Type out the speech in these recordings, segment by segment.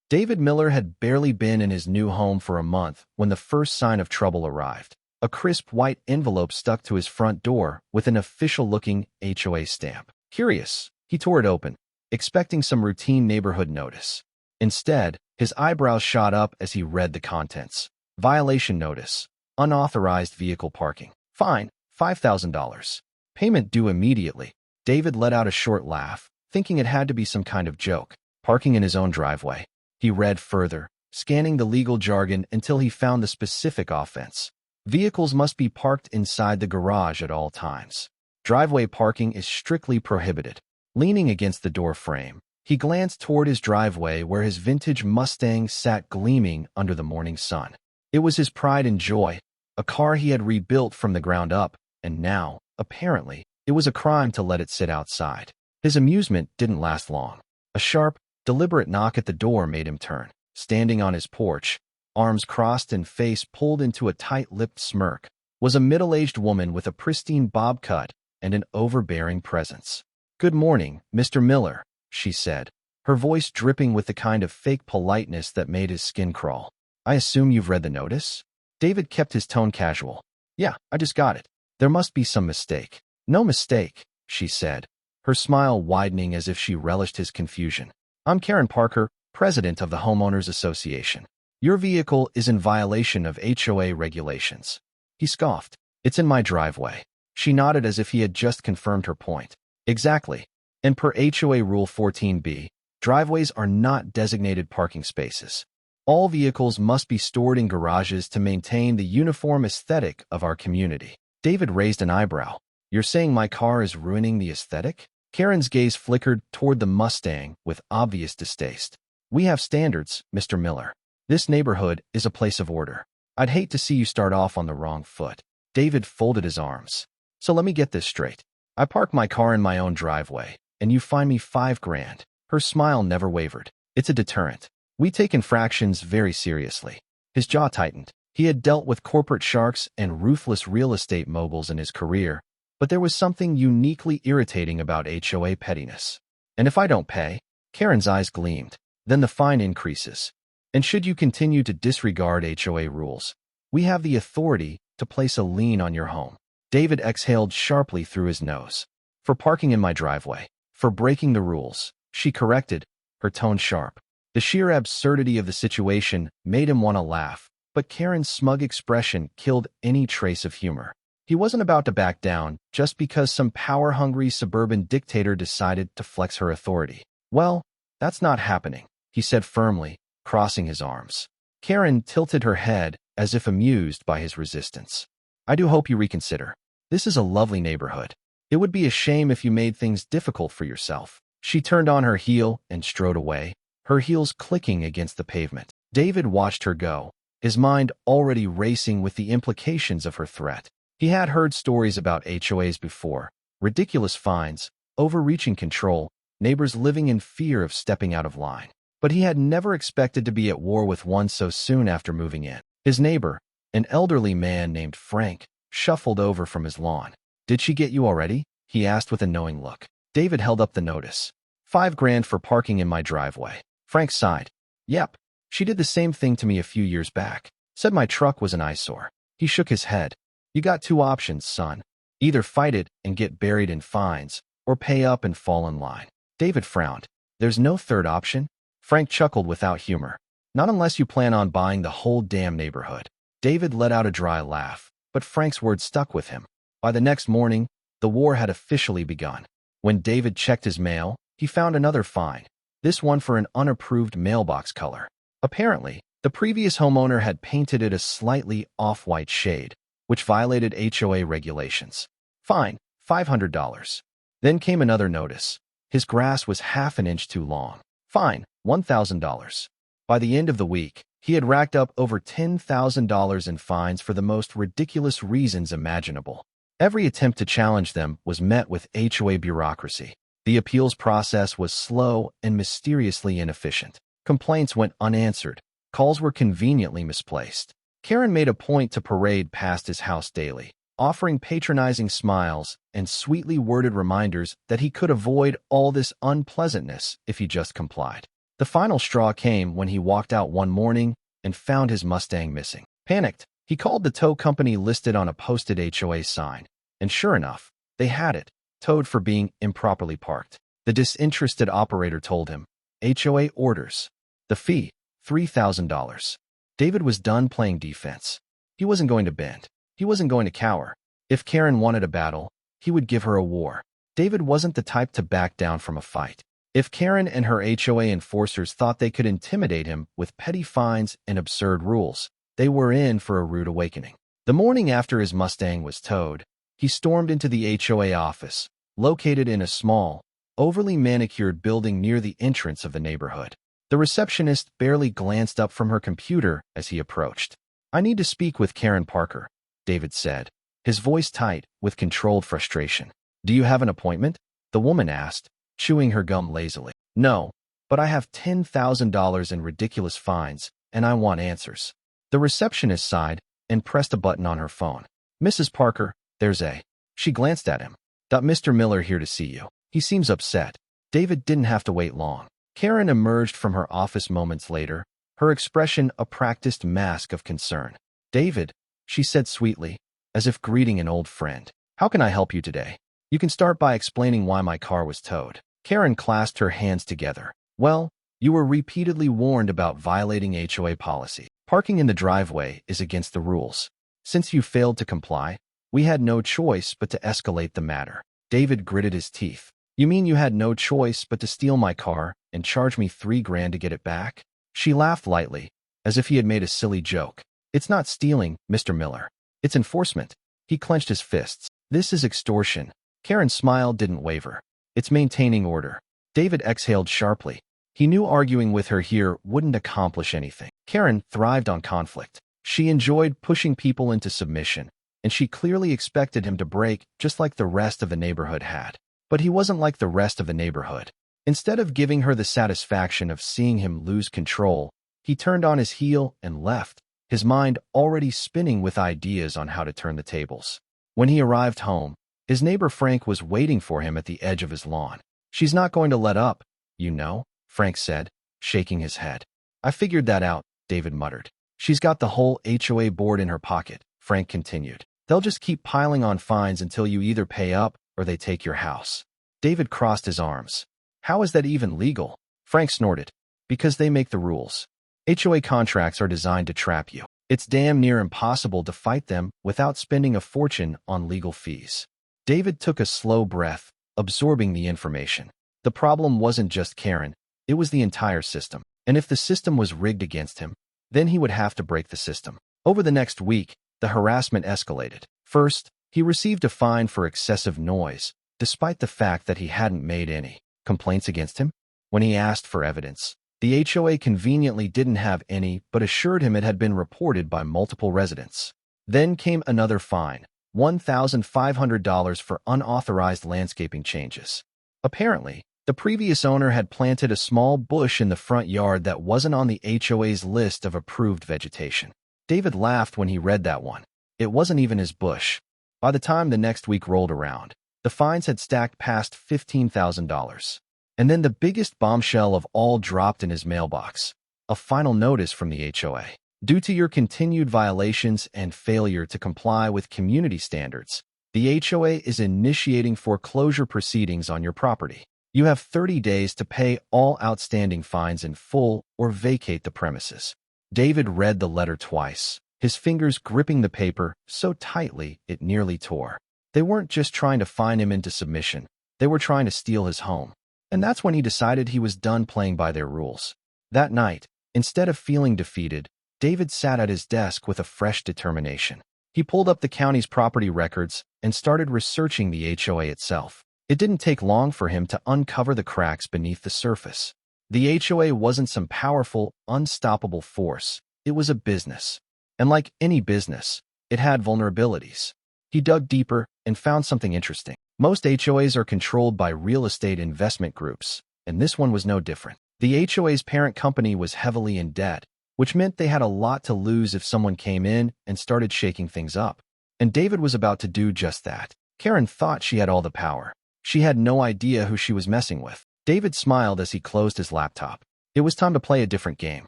David Miller had barely been in his new home for a month when the first sign of trouble arrived. A crisp white envelope stuck to his front door with an official-looking HOA stamp. Curious, he tore it open, expecting some routine neighborhood notice. Instead, his eyebrows shot up as he read the contents. Violation notice. Unauthorized vehicle parking. Fine, $5,000. Payment due immediately. David let out a short laugh, thinking it had to be some kind of joke. Parking in his own driveway. He read further, scanning the legal jargon until he found the specific offense. Vehicles must be parked inside the garage at all times. Driveway parking is strictly prohibited. Leaning against the door frame, he glanced toward his driveway where his vintage Mustang sat gleaming under the morning sun. It was his pride and joy, a car he had rebuilt from the ground up, and now, apparently, it was a crime to let it sit outside. His amusement didn't last long. A sharp, deliberate knock at the door made him turn. Standing on his porch, arms crossed and face pulled into a tight-lipped smirk, was a middle-aged woman with a pristine bob cut and an overbearing presence. "Good morning, Mr. Miller," she said, her voice dripping with the kind of fake politeness that made his skin crawl. "I assume you've read the notice?" David kept his tone casual. "Yeah, I just got it. There must be some mistake." "No mistake," she said, her smile widening as if she relished his confusion. "I'm Karen Parker, president of the Homeowners Association. Your vehicle is in violation of HOA regulations." He scoffed. "It's in my driveway." She nodded as if he had just confirmed her point. "Exactly. And per HOA Rule 14b, driveways are not designated parking spaces. All vehicles must be stored in garages to maintain the uniform aesthetic of our community." David raised an eyebrow. "You're saying my car is ruining the aesthetic?" Karen's gaze flickered toward the Mustang with obvious distaste. "We have standards, Mr. Miller. This neighborhood is a place of order. I'd hate to see you start off on the wrong foot." David folded his arms. "So let me get this straight. I park my car in my own driveway, and you fine me $5,000. Her smile never wavered. "It's a deterrent. We take infractions very seriously." His jaw tightened. He had dealt with corporate sharks and ruthless real estate moguls in his career, but there was something uniquely irritating about HOA pettiness. "And if I don't pay?" Karen's eyes gleamed. "Then the fine increases. And should you continue to disregard HOA rules, we have the authority to place a lien on your home." David exhaled sharply through his nose. "For parking in my driveway. For breaking the rules," she corrected, her tone sharp. The sheer absurdity of the situation made him want to laugh, but Karen's smug expression killed any trace of humor. He wasn't about to back down just because some power-hungry suburban dictator decided to flex her authority. "Well, that's not happening," he said firmly, crossing his arms. Karen tilted her head as if amused by his resistance. "I do hope you reconsider. This is a lovely neighborhood. It would be a shame if you made things difficult for yourself." She turned on her heel and strode away, her heels clicking against the pavement. David watched her go, his mind already racing with the implications of her threat. He had heard stories about HOAs before: ridiculous fines, overreaching control, neighbors living in fear of stepping out of line. But he had never expected to be at war with one so soon after moving in. His neighbor, an elderly man named Frank, shuffled over from his lawn. "Did she get you already?" he asked with a knowing look. David held up the notice. $5,000 for parking in my driveway." Frank sighed. "Yep. She did the same thing to me a few years back. Said my truck was an eyesore." He shook his head. "You got two options, son. Either fight it and get buried in fines, or pay up and fall in line." David frowned. "There's no third option?" Frank chuckled without humor. "Not unless you plan on buying the whole damn neighborhood." David let out a dry laugh, but Frank's words stuck with him. By the next morning, the war had officially begun. When David checked his mail, he found another fine, this one for an unapproved mailbox color. Apparently, the previous homeowner had painted it a slightly off-white shade, which violated HOA regulations. Fine, $500. Then came another notice. His grass was half an inch too long. Fine, $1,000. By the end of the week, he had racked up over $10,000 in fines for the most ridiculous reasons imaginable. Every attempt to challenge them was met with HOA bureaucracy. The appeals process was slow and mysteriously inefficient. Complaints went unanswered. Calls were conveniently misplaced. Karen made a point to parade past his house daily, offering patronizing smiles and sweetly worded reminders that he could avoid all this unpleasantness if he just complied. The final straw came when he walked out one morning and found his Mustang missing. Panicked, he called the tow company listed on a posted HOA sign, and sure enough, they had it, towed for being improperly parked. The disinterested operator told him, HOA orders. The fee, $3,000. David was done playing defense. He wasn't going to bend. He wasn't going to cower. If Karen wanted a battle, he would give her a war. David wasn't the type to back down from a fight. If Karen and her HOA enforcers thought they could intimidate him with petty fines and absurd rules, they were in for a rude awakening. The morning after his Mustang was towed, he stormed into the HOA office, located in a small, overly manicured building near the entrance of the neighborhood. The receptionist barely glanced up from her computer as he approached. "I need to speak with Karen Parker," David said, his voice tight with controlled frustration. "Do you have an appointment?" the woman asked, chewing her gum lazily. "No, but I have $10,000 in ridiculous fines, and I want answers." The receptionist sighed and pressed a button on her phone. "Mrs. Parker, there's a..." She glanced at him. "Mr. Miller here to see you. He seems upset." David didn't have to wait long. Karen emerged from her office moments later, her expression a practiced mask of concern. "David," she said sweetly, as if greeting an old friend. "How can I help you today? You can start by explaining why my car was towed." Karen clasped her hands together. "Well, you were repeatedly warned about violating HOA policy. Parking in the driveway is against the rules. Since you failed to comply, we had no choice but to escalate the matter." David gritted his teeth. "You mean you had no choice but to steal my car and charge me $3,000 to get it back?" She laughed lightly, as if he had made a silly joke. "It's not stealing, Mr. Miller. It's enforcement." He clenched his fists. "This is extortion." Karen's smile didn't waver. "It's maintaining order." David exhaled sharply. He knew arguing with her here wouldn't accomplish anything. Karen thrived on conflict. She enjoyed pushing people into submission, and she clearly expected him to break just like the rest of the neighborhood had. But he wasn't like the rest of the neighborhood. Instead of giving her the satisfaction of seeing him lose control, he turned on his heel and left, his mind already spinning with ideas on how to turn the tables. When he arrived home, his neighbor Frank was waiting for him at the edge of his lawn. "She's not going to let up, you know," Frank said, shaking his head. "I figured that out," David muttered. "She's got the whole HOA board in her pocket," Frank continued. "They'll just keep piling on fines until you either pay up or they take your house." David crossed his arms. "How is that even legal?" Frank snorted. "Because they make the rules. HOA contracts are designed to trap you. It's damn near impossible to fight them without spending a fortune on legal fees." David took a slow breath, absorbing the information. The problem wasn't just Karen, it was the entire system. And if the system was rigged against him, then he would have to break the system. Over the next week, the harassment escalated. First, he received a fine for excessive noise, despite the fact that he hadn't made any complaints against him. When he asked for evidence, the HOA conveniently didn't have any but assured him it had been reported by multiple residents. Then came another fine, $1,500 for unauthorized landscaping changes. Apparently, the previous owner had planted a small bush in the front yard that wasn't on the HOA's list of approved vegetation. David laughed when he read that one. It wasn't even his bush. By the time the next week rolled around, the fines had stacked past $15,000. And then the biggest bombshell of all dropped in his mailbox. A final notice from the HOA. "Due to your continued violations and failure to comply with community standards, the HOA is initiating foreclosure proceedings on your property. You have 30 days to pay all outstanding fines in full or vacate the premises." David read the letter twice, his fingers gripping the paper so tightly it nearly tore. They weren't just trying to fine him into submission, they were trying to steal his home. And that's when he decided he was done playing by their rules. That night, instead of feeling defeated, David sat at his desk with a fresh determination. He pulled up the county's property records and started researching the HOA itself. It didn't take long for him to uncover the cracks beneath the surface. The HOA wasn't some powerful, unstoppable force. It was a business. And like any business, it had vulnerabilities. He dug deeper and found something interesting. Most HOAs are controlled by real estate investment groups, and this one was no different. The HOA's parent company was heavily in debt, which meant they had a lot to lose if someone came in and started shaking things up. And David was about to do just that. Karen thought she had all the power. She had no idea who she was messing with. David smiled as he closed his laptop. It was time to play a different game.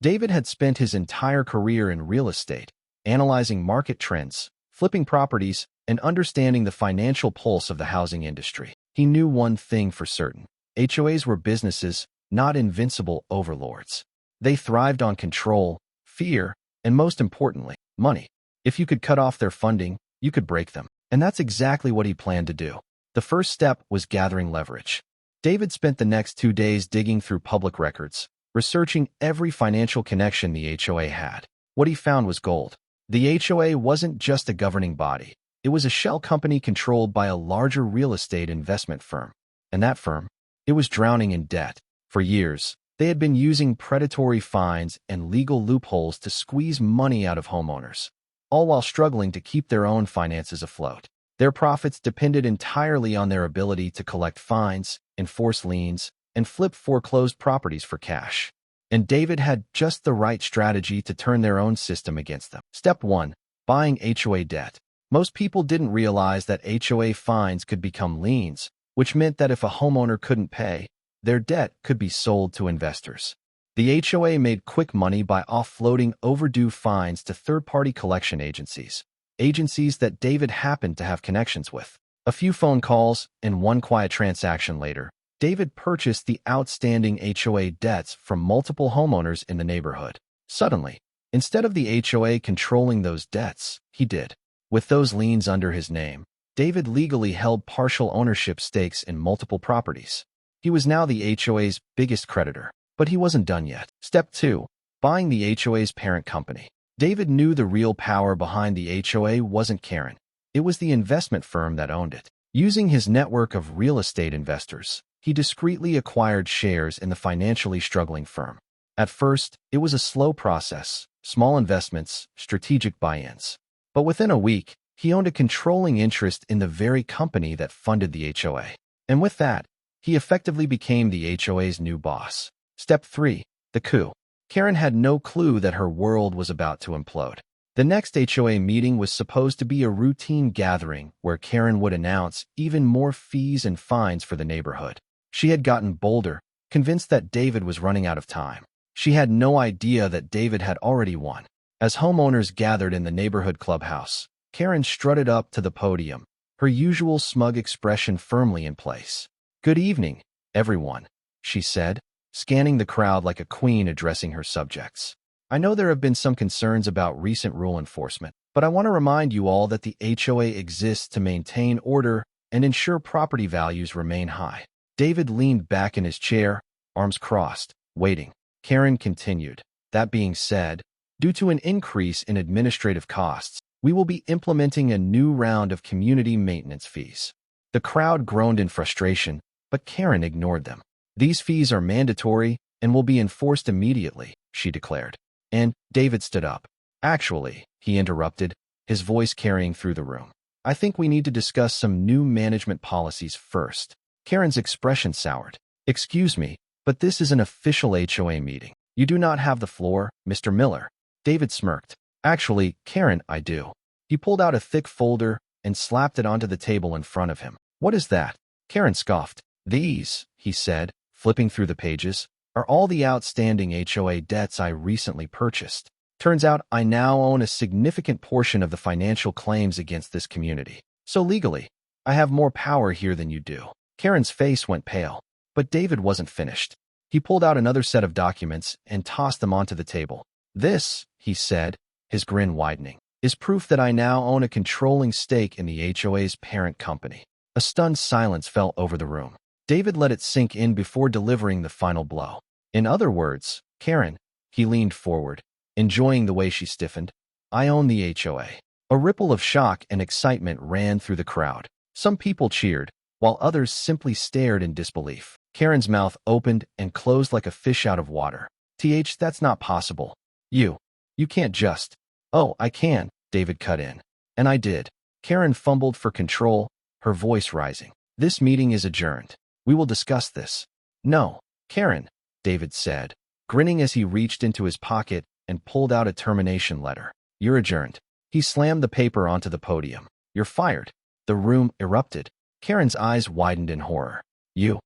David had spent his entire career in real estate, analyzing market trends, flipping properties, and understanding the financial pulse of the housing industry. He knew one thing for certain. HOAs were businesses, not invincible overlords. They thrived on control, fear, and most importantly, money. If you could cut off their funding, you could break them. And that's exactly what he planned to do. The first step was gathering leverage. David spent the next 2 days digging through public records, researching every financial connection the HOA had. What he found was gold. The HOA wasn't just a governing body. It was a shell company controlled by a larger real estate investment firm. And that firm, it was drowning in debt. For years, they had been using predatory fines and legal loopholes to squeeze money out of homeowners, all while struggling to keep their own finances afloat. Their profits depended entirely on their ability to collect fines, enforce liens, and flip foreclosed properties for cash. And David had just the right strategy to turn their own system against them. Step 1. Buying HOA debt. Most people didn't realize that HOA fines could become liens, which meant that if a homeowner couldn't pay, their debt could be sold to investors. The HOA made quick money by offloading overdue fines to third-party collection agencies that David happened to have connections with. A few phone calls and one quiet transaction later, David purchased the outstanding HOA debts from multiple homeowners in the neighborhood. Suddenly, instead of the HOA controlling those debts, he did. With those liens under his name, David legally held partial ownership stakes in multiple properties. He was now the HOA's biggest creditor. But he wasn't done yet. Step 2. Buying the HOA's parent company. David knew the real power behind the HOA wasn't Karen. It was the investment firm that owned it. Using his network of real estate investors, he discreetly acquired shares in the financially struggling firm. At first, it was a slow process, small investments, strategic buy-ins. But within a week, he owned a controlling interest in the very company that funded the HOA. And with that, he effectively became the HOA's new boss. Step 3. The coup. Karen had no clue that her world was about to implode. The next HOA meeting was supposed to be a routine gathering where Karen would announce even more fees and fines for the neighborhood. She had gotten bolder, convinced that David was running out of time. She had no idea that David had already won. As homeowners gathered in the neighborhood clubhouse, Karen strutted up to the podium, her usual smug expression firmly in place. "Good evening, everyone," she said, scanning the crowd like a queen addressing her subjects. "I know there have been some concerns about recent rule enforcement, but I want to remind you all that the HOA exists to maintain order and ensure property values remain high." David leaned back in his chair, arms crossed, waiting. Karen continued, "That being said, due to an increase in administrative costs, we will be implementing a new round of community maintenance fees." The crowd groaned in frustration, but Karen ignored them. "These fees are mandatory and will be enforced immediately," she declared. And David stood up. "Actually," he interrupted, his voice carrying through the room, "I think we need to discuss some new management policies first." Karen's expression soured. "Excuse me, but this is an official HOA meeting. You do not have the floor, Mr. Miller." David smirked. "Actually, Karen, I do." He pulled out a thick folder and slapped it onto the table in front of him. "What is that?" Karen scoffed. "These," he said, flipping through the pages, "are all the outstanding HOA debts I recently purchased. Turns out I now own a significant portion of the financial claims against this community. So legally, I have more power here than you do." Karen's face went pale, but David wasn't finished. He pulled out another set of documents and tossed them onto the table. "This," he said, his grin widening, "is proof that I now own a controlling stake in the HOA's parent company." A stunned silence fell over the room. David let it sink in before delivering the final blow. "In other words, Karen," he leaned forward, enjoying the way she stiffened, "I own the HOA." A ripple of shock and excitement ran through the crowd. Some people cheered, while others simply stared in disbelief. Karen's mouth opened and closed like a fish out of water. That's not possible. You can't just." "Oh, I can," David cut in. "And I did." Karen fumbled for control, her voice rising. "This meeting is adjourned. We will discuss this." "No, Karen," David said, grinning as he reached into his pocket and pulled out a termination letter. "You're adjourned." He slammed the paper onto the podium. "You're fired." The room erupted. Karen's eyes widened in horror. You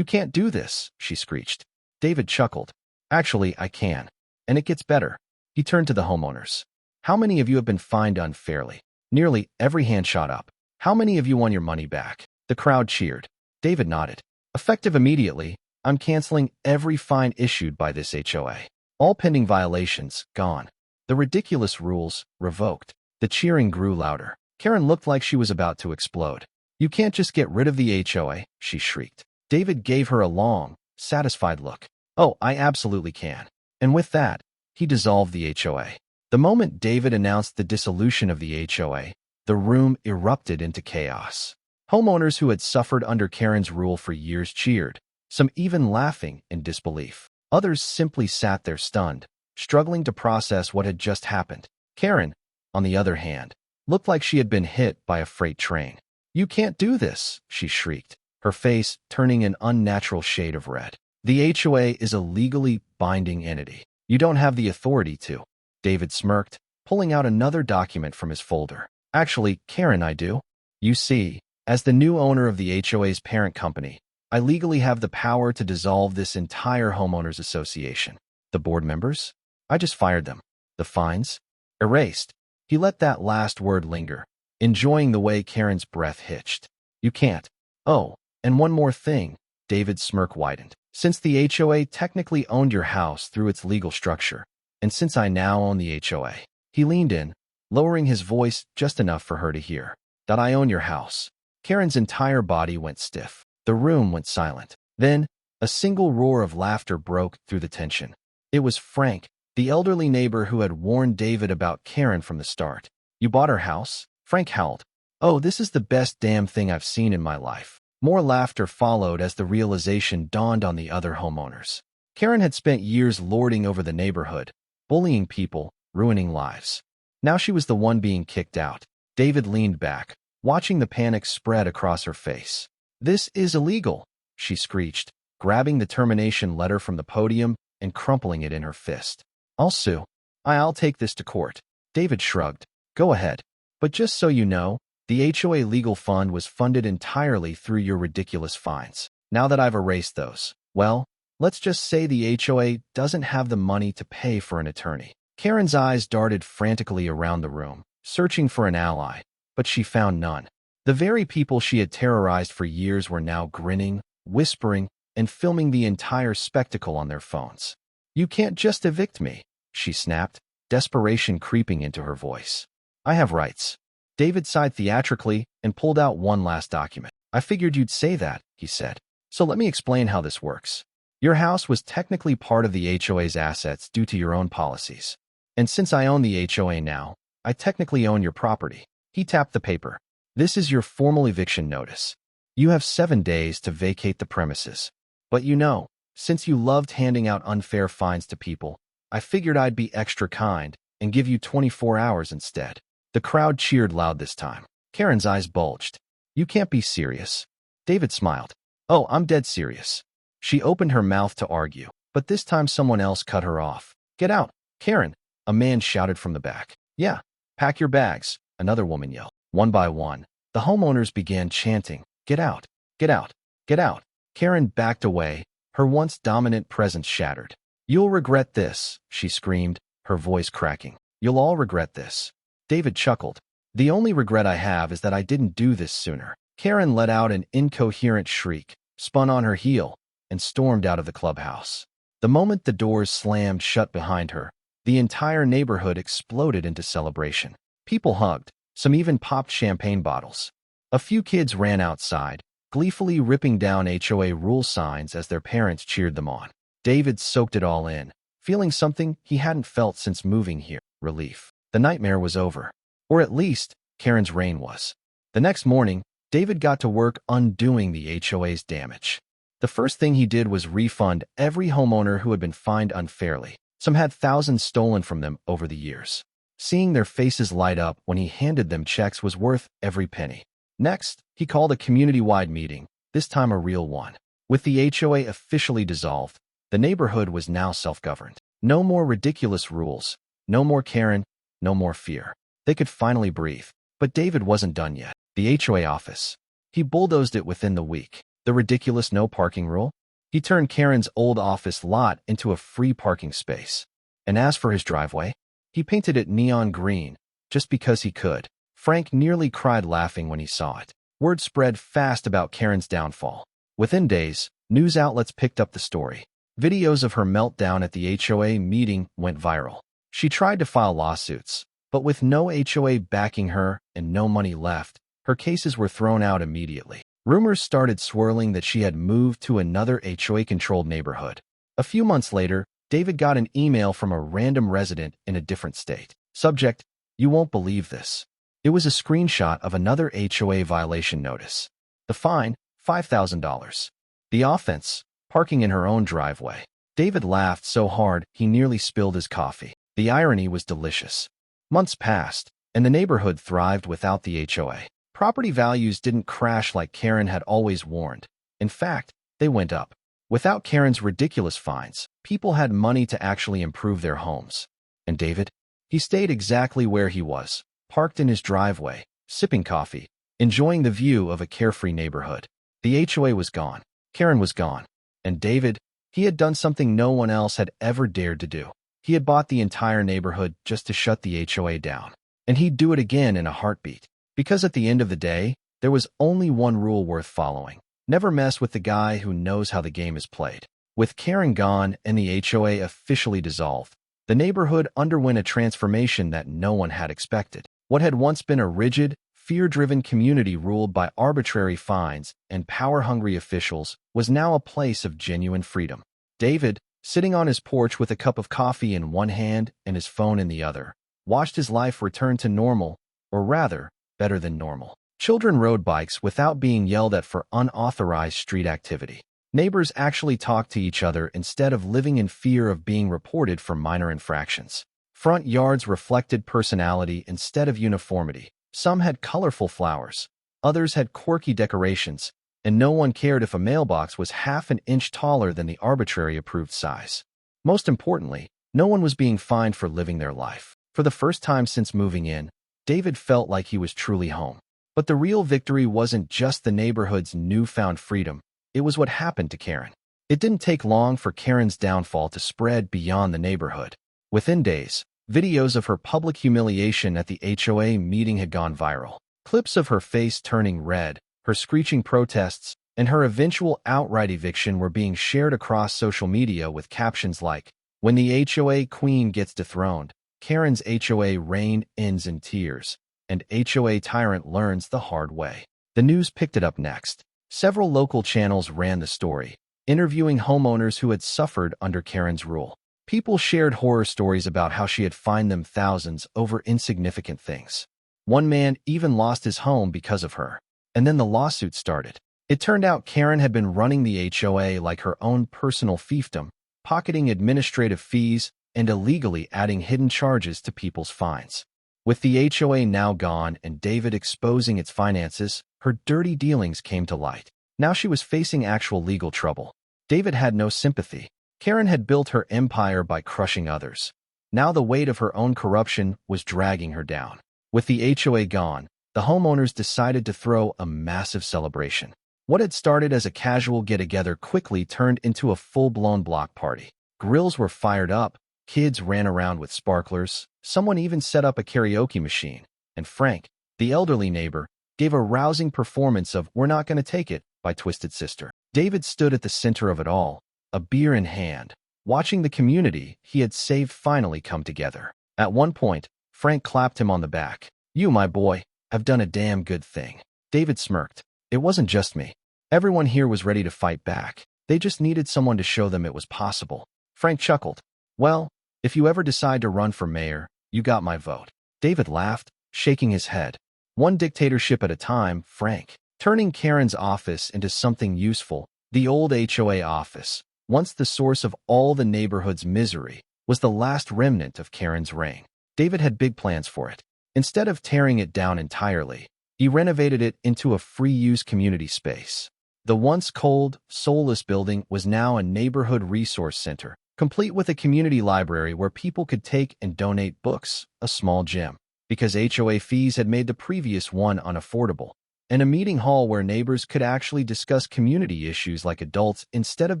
can't do this," she screeched. David chuckled. Actually, I can. And it gets better. He turned to the homeowners. How many of you have been fined unfairly? Nearly every hand shot up. How many of you want your money back? The crowd cheered. David nodded. Effective immediately, I'm canceling every fine issued by this HOA. All pending violations, gone. The ridiculous rules, revoked. The cheering grew louder. Karen looked like she was about to explode. You can't just get rid of the HOA, she shrieked. David gave her a long, satisfied look. Oh, I absolutely can. And with that, he dissolved the HOA. The moment David announced the dissolution of the HOA, the room erupted into chaos. Homeowners who had suffered under Karen's rule for years cheered, some even laughing in disbelief. Others simply sat there stunned, struggling to process what had just happened. Karen, on the other hand, looked like she had been hit by a freight train. You can't do this, she shrieked, her face turning an unnatural shade of red. The HOA is a legally binding entity. You don't have the authority to. David smirked, pulling out another document from his folder. Actually, Karen, I do. You see, as the new owner of the HOA's parent company, I legally have the power to dissolve this entire homeowners association. The board members? I just fired them. The fines? Erased. He let that last word linger, enjoying the way Karen's breath hitched. You can't. Oh, and one more thing. David's smirk widened. Since the HOA technically owned your house through its legal structure, and since I now own the HOA, he leaned in, lowering his voice just enough for her to hear, that I own your house. Karen's entire body went stiff. The room went silent. Then, a single roar of laughter broke through the tension. It was Frank, the elderly neighbor who had warned David about Karen from the start. You bought her house? Frank howled. Oh, this is the best damn thing I've seen in my life. More laughter followed as the realization dawned on the other homeowners. Karen had spent years lording over the neighborhood, bullying people, ruining lives. Now she was the one being kicked out. David leaned back, watching the panic spread across her face. This is illegal, she screeched, grabbing the termination letter from the podium and crumpling it in her fist. I'll sue. I'll take this to court. David shrugged. Go ahead. But just so you know, the HOA legal fund was funded entirely through your ridiculous fines. Now that I've erased those, well, let's just say the HOA doesn't have the money to pay for an attorney. Karen's eyes darted frantically around the room, searching for an ally, but she found none. The very people she had terrorized for years were now grinning, whispering, and filming the entire spectacle on their phones. You can't just evict me, she snapped, desperation creeping into her voice. I have rights. David sighed theatrically and pulled out one last document. I figured you'd say that, he said. So let me explain how this works. Your house was technically part of the HOA's assets due to your own policies. And since I own the HOA now, I technically own your property. He tapped the paper. This is your formal eviction notice. You have 7 days to vacate the premises. But you know, since you loved handing out unfair fines to people, I figured I'd be extra kind and give you 24 hours instead. The crowd cheered loud this time. Karen's eyes bulged. You can't be serious. David smiled. Oh, I'm dead serious. She opened her mouth to argue, but this time someone else cut her off. Get out, Karen, a man shouted from the back. Yeah, pack your bags, another woman yelled. One by one, the homeowners began chanting, get out, get out, get out. Karen backed away, her once dominant presence shattered. You'll regret this, she screamed, her voice cracking. You'll all regret this. David chuckled. The only regret I have is that I didn't do this sooner. Karen let out an incoherent shriek, spun on her heel, and stormed out of the clubhouse. The moment the doors slammed shut behind her, the entire neighborhood exploded into celebration. People hugged, some even popped champagne bottles. A few kids ran outside, gleefully ripping down HOA rule signs as their parents cheered them on. David soaked it all in, feeling something he hadn't felt since moving here, relief. The nightmare was over. Or at least, Karen's reign was. The next morning, David got to work undoing the HOA's damage. The first thing he did was refund every homeowner who had been fined unfairly. Some had thousands stolen from them over the years. Seeing their faces light up when he handed them checks was worth every penny. Next, he called a community-wide meeting, this time a real one. With the HOA officially dissolved, the neighborhood was now self-governed. No more ridiculous rules, no more Karen, no more fear. They could finally breathe. But David wasn't done yet. The HOA office. He bulldozed it within the week. The ridiculous no parking rule? He turned Karen's old office lot into a free parking space. And as for his driveway, he painted it neon green, just because he could. Frank nearly cried laughing when he saw it. Word spread fast about Karen's downfall. Within days, news outlets picked up the story. Videos of her meltdown at the HOA meeting went viral. She tried to file lawsuits, but with no HOA backing her and no money left, her cases were thrown out immediately. Rumors started swirling that she had moved to another HOA-controlled neighborhood. A few months later, David got an email from a random resident in a different state. Subject: "You won't believe this." It was a screenshot of another HOA violation notice. The fine, $5,000. The offense, parking in her own driveway. David laughed so hard he nearly spilled his coffee. The irony was delicious. Months passed, and the neighborhood thrived without the HOA. Property values didn't crash like Karen had always warned. In fact, they went up. Without Karen's ridiculous fines, people had money to actually improve their homes. And David? He stayed exactly where he was, parked in his driveway, sipping coffee, enjoying the view of a carefree neighborhood. The HOA was gone. Karen was gone. And David, he had done something no one else had ever dared to do. He had bought the entire neighborhood just to shut the HOA down. And he'd do it again in a heartbeat. Because at the end of the day, there was only one rule worth following. Never mess with the guy who knows how the game is played. With Karen gone and the HOA officially dissolved, the neighborhood underwent a transformation that no one had expected. What had once been a rigid, fear-driven community ruled by arbitrary fines and power-hungry officials was now a place of genuine freedom. David, sitting on his porch with a cup of coffee in one hand and his phone in the other, watched his life return to normal, or rather, better than normal. Children rode bikes without being yelled at for unauthorized street activity. Neighbors actually talked to each other instead of living in fear of being reported for minor infractions. Front yards reflected personality instead of uniformity. Some had colorful flowers, others had quirky decorations, and no one cared if a mailbox was half an inch taller than the arbitrary approved size. Most importantly, no one was being fined for living their life. For the first time since moving in, David felt like he was truly home. But the real victory wasn't just the neighborhood's newfound freedom, it was what happened to Karen. It didn't take long for Karen's downfall to spread beyond the neighborhood. Within days, videos of her public humiliation at the HOA meeting had gone viral. Clips of her face turning red, her screeching protests, and her eventual outright eviction were being shared across social media with captions like, "When the HOA queen gets dethroned, Karen's HOA reign ends in tears, and HOA tyrant learns the hard way." The news picked it up next. Several local channels ran the story, interviewing homeowners who had suffered under Karen's rule. People shared horror stories about how she had fined them thousands over insignificant things. One man even lost his home because of her. And then the lawsuit started. It turned out Karen had been running the HOA like her own personal fiefdom, pocketing administrative fees and illegally adding hidden charges to people's fines. With the HOA now gone and David exposing its finances, her dirty dealings came to light. Now she was facing actual legal trouble. David had no sympathy. Karen had built her empire by crushing others. Now the weight of her own corruption was dragging her down. With the HOA gone, the homeowners decided to throw a massive celebration. What had started as a casual get-together quickly turned into a full-blown block party. Grills were fired up, kids ran around with sparklers, someone even set up a karaoke machine, and Frank, the elderly neighbor, gave a rousing performance of "We're Not Gonna Take It" by Twisted Sister. David stood at the center of it all, a beer in hand, watching the community he had saved finally come together. At one point, Frank clapped him on the back. "You, my boy, have done a damn good thing." David smirked. "It wasn't just me. Everyone here was ready to fight back. They just needed someone to show them it was possible." Frank chuckled. "Well, if you ever decide to run for mayor, you got my vote." David laughed, shaking his head. "One dictatorship at a time, Frank." Turning Karen's office into something useful, the old HOA office, once the source of all the neighborhood's misery, was the last remnant of Karen's reign. David had big plans for it. Instead of tearing it down entirely, he renovated it into a free-use community space. The once cold, soulless building was now a neighborhood resource center, complete with a community library where people could take and donate books, a small gym, because HOA fees had made the previous one unaffordable, and a meeting hall where neighbors could actually discuss community issues like adults instead of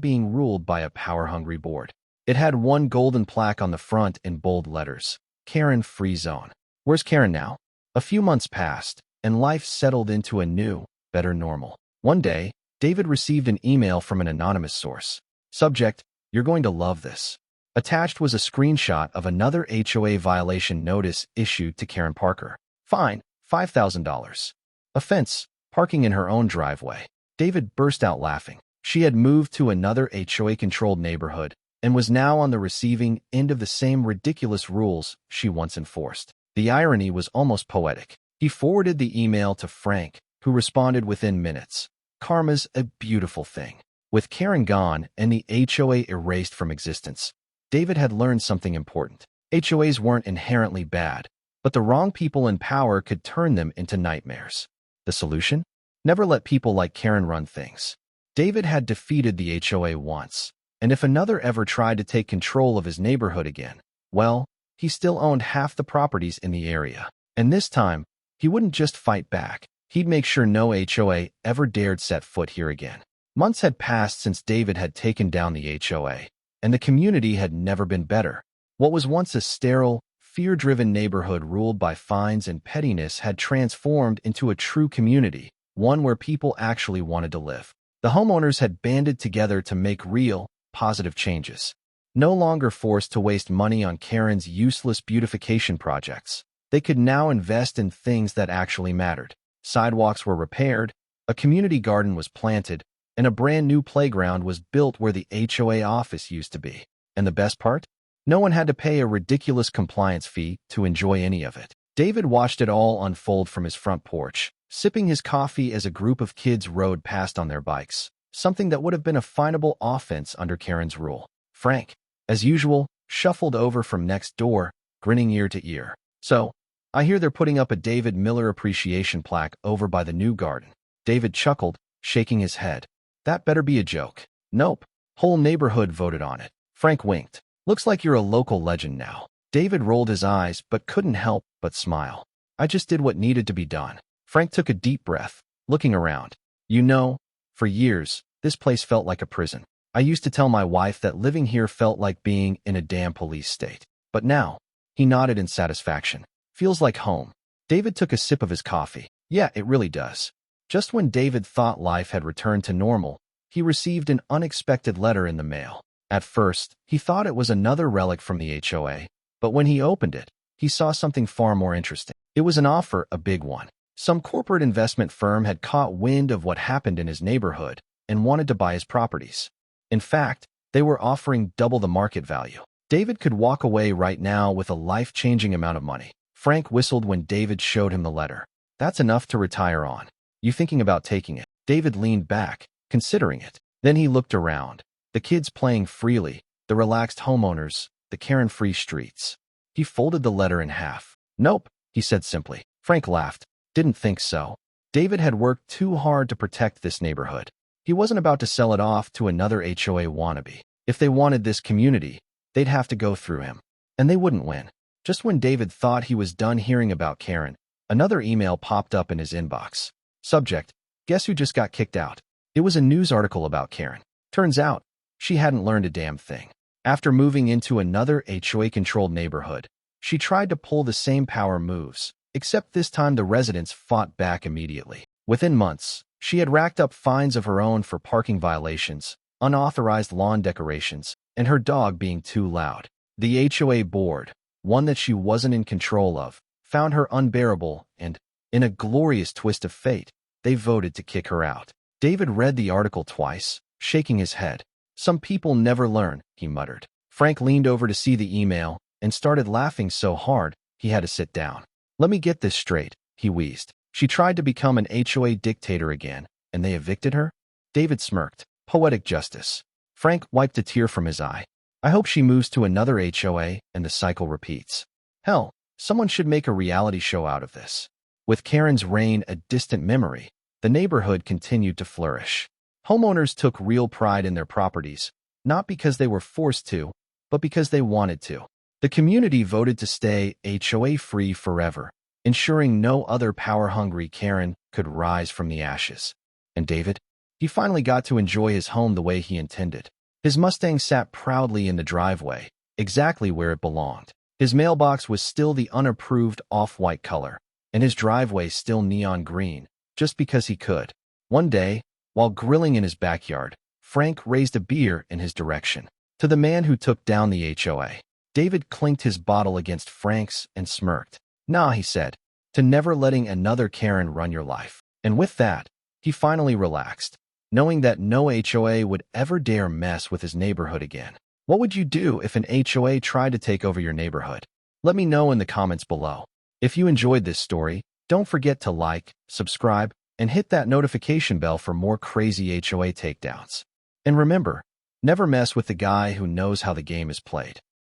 being ruled by a power-hungry board. It had one golden plaque on the front in bold letters: Karen Free Zone. Where's Karen now? A few months passed, and life settled into a new, better normal. One day, David received an email from an anonymous source. Subject: You're going to love this. Attached was a screenshot of another HOA violation notice issued to Karen Parker. Fine, $5,000. Offense: parking in her own driveway. David burst out laughing. She had moved to another HOA-controlled neighborhood and was now on the receiving end of the same ridiculous rules she once enforced. The irony was almost poetic. He forwarded the email to Frank, who responded within minutes. Karma's a beautiful thing. With Karen gone and the HOA erased from existence, David had learned something important. HOAs weren't inherently bad, but the wrong people in power could turn them into nightmares. The solution? Never let people like Karen run things. David had defeated the HOA once, and if another ever tried to take control of his neighborhood again, well, he still owned half the properties in the area. And this time, he wouldn't just fight back. He'd make sure no HOA ever dared set foot here again. Months had passed since David had taken down the HOA, and the community had never been better. What was once a sterile, fear-driven neighborhood ruled by fines and pettiness had transformed into a true community, one where people actually wanted to live. The homeowners had banded together to make real, positive changes. No longer forced to waste money on Karen's useless beautification projects, they could now invest in things that actually mattered. Sidewalks were repaired, a community garden was planted, and a brand new playground was built where the HOA office used to be. And the best part? No one had to pay a ridiculous compliance fee to enjoy any of it. David watched it all unfold from his front porch, sipping his coffee as a group of kids rode past on their bikes, something that would have been a finable offense under Karen's rule. Frank, as usual, shuffled over from next door, grinning ear to ear. So, I hear they're putting up a David Miller appreciation plaque over by the new garden. David chuckled, shaking his head. That better be a joke. Nope. Whole neighborhood voted on it. Frank winked. Looks like you're a local legend now. David rolled his eyes but couldn't help but smile. I just did what needed to be done. Frank took a deep breath, looking around. You know, for years, this place felt like a prison. I used to tell my wife that living here felt like being in a damn police state. But now, he nodded in satisfaction. Feels like home. David took a sip of his coffee. Yeah, it really does. Just when David thought life had returned to normal, he received an unexpected letter in the mail. At first, he thought it was another relic from the HOA, but when he opened it, he saw something far more interesting. It was an offer, a big one. Some corporate investment firm had caught wind of what happened in his neighborhood and wanted to buy his properties. In fact, they were offering double the market value. David could walk away right now with a life-changing amount of money. Frank whistled when David showed him the letter. That's enough to retire on. You thinking about taking it? David leaned back, considering it. Then he looked around. The kids playing freely, the relaxed homeowners, the Karen-free streets. He folded the letter in half. Nope, he said simply. Frank laughed. Didn't think so. David had worked too hard to protect this neighborhood. He wasn't about to sell it off to another HOA wannabe. If they wanted this community, they'd have to go through him. And they wouldn't win. Just when David thought he was done hearing about Karen, another email popped up in his inbox. Subject: Guess who just got kicked out? It was a news article about Karen. Turns out, she hadn't learned a damn thing. After moving into another HOA-controlled neighborhood, she tried to pull the same power moves, except this time the residents fought back immediately. Within months, she had racked up fines of her own for parking violations, unauthorized lawn decorations, and her dog being too loud. The HOA board, one that she wasn't in control of, found her unbearable and, in a glorious twist of fate, they voted to kick her out. David read the article twice, shaking his head. Some people never learn, he muttered. Frank leaned over to see the email and started laughing so hard he had to sit down. Let me get this straight, he wheezed. She tried to become an HOA dictator again, and they evicted her? David smirked. Poetic justice. Frank wiped a tear from his eye. I hope she moves to another HOA and the cycle repeats. Hell, someone should make a reality show out of this. With Karen's reign a distant memory, the neighborhood continued to flourish. Homeowners took real pride in their properties, not because they were forced to, but because they wanted to. The community voted to stay HOA-free forever, ensuring no other power-hungry Karen could rise from the ashes. And David? He finally got to enjoy his home the way he intended. His Mustang sat proudly in the driveway, exactly where it belonged. His mailbox was still the unapproved off-white color, and his driveway still neon green, just because he could. One day, while grilling in his backyard, Frank raised a beer in his direction. To the man who took down the HOA, David clinked his bottle against Frank's and smirked. "Nah," he said, "to never letting another Karen run your life." And with that, he finally relaxed, knowing that no HOA would ever dare mess with his neighborhood again. What would you do if an HOA tried to take over your neighborhood? Let me know in the comments below. If you enjoyed this story, don't forget to like, subscribe, and hit that notification bell for more crazy HOA takedowns. And remember, never mess with the guy who knows how the game is played.